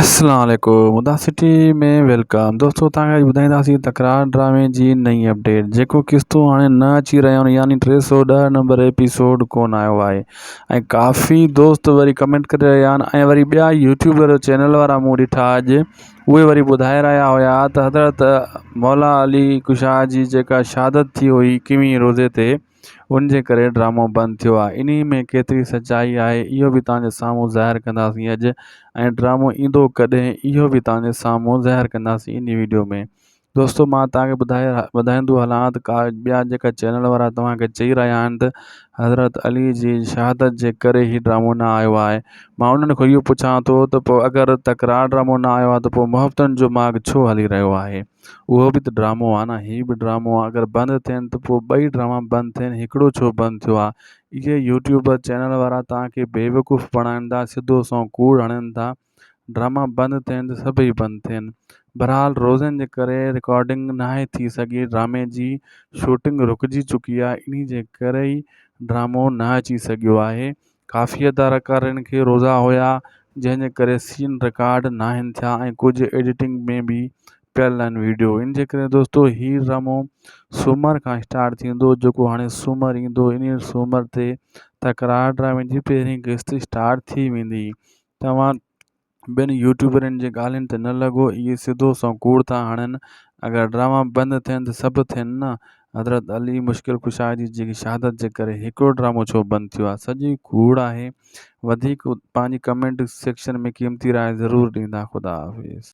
अस्सलाम वालेकुम उदासिटी में वेलकम दोस्तों तव्हांखे अॼु ॿुधाईंदासीं तकरार ड्रामे जी नई अपडेट जेको किस्तूं हाणे न अची रहियूं आहिनि यानी 310 नंबर एपिसोड कोन आयो आहे ऐं काफ़ी दोस्त वरी कमेंट करे रहिया आहिनि ऐं वरी ॿिया यूट्यूबर चैनल वारा मूं ॾिठा अॼु उहे वरी ॿुधाए रहिया हुया त हज़रत मौला अली कुशाह जी जेका शहादत थी हुई 21 रोज़े ते उनजे करे ड्रामो बंदि थियो आहे। इन में केतिरी सच्चाई आहे इहो बि तव्हांजे साम्हूं ज़ाहिर कंदासीं अॼु ऐं ड्रामो ईंदो कॾहिं इहो बि तव्हांजे साम्हूं ज़ाहिर कंदासीं इन वीडियो में। दोस्तों मां तव्हांखे ॿुधाईंदो हलां त ॿिया जेका चैनल वारा तव्हांखे चई रहिया आहिनि त हज़रत अली जी शहादत जे करे ही ड्रामो न आयो आहे। मां उन्हनि खां इहो पुछां थो त पोइ अगरि तकरार ड्रामो न आयो आहे त पोइ मुहबतनि जो माॻ छो हली रहियो आहे। उहो बि त ड्रामो आहे न, हीअ बि ड्रामो आहे। अगरि बंदि थियनि त पोइ ॿई ड्रामा बंदि थियनि, हिकिड़ो छो बंदि थियो आहे। इहे यूट्यूबर चैनल वारा तव्हांखे बेवकूफ़ बणाइनि था, सिधो सौ कूड़ हणनि था। ड्रामा बंदि थियनि त सभई बंदि थियनि। बहरहाल रोज़नि जे करे रिकॉर्डिंग नाहे थी सघी, ड्रामे जी शूटिंग रुकिजी चुकी आहे, इन जे करे ई ड्रामो न अची सघियो आहे। काफ़ी अदाकारनि खे रोज़ा हुया जंहिंजे करे सीन रिकॉर्ड न आहिनि थिया ऐं कुझु एडिटिंग में बि पियल आहिनि वीडियो। इन जे करे दोस्तों हीउ ड्रामो सूमर खां स्टार्ट थींदो, जेको हाणे सूमर ईंदो। इन सूमर ते तकरार ड्रामे जी पहिरीं किस्त स्टार्ट थी वेंदी। तव्हां ॿिनि यूट्यूबरनि जे ॻाल्हियुनि ते न लॻो, इहे सिधो सौ कूड़ था हणनि। अगरि ड्रामा बंदि थियनि त सभु थियनि न। हज़रत अली मुश्किल कुशाह जी जेकी शहादत जे करे हिकिड़ो ड्रामो छो बंदि थियो आहे, सॼी कूड़ आहे। वधीक पंहिंजी कमेंट सेक्शन में क़ीमती राय ज़रूरु ॾींदा। ख़ुदा हाफ़िज़।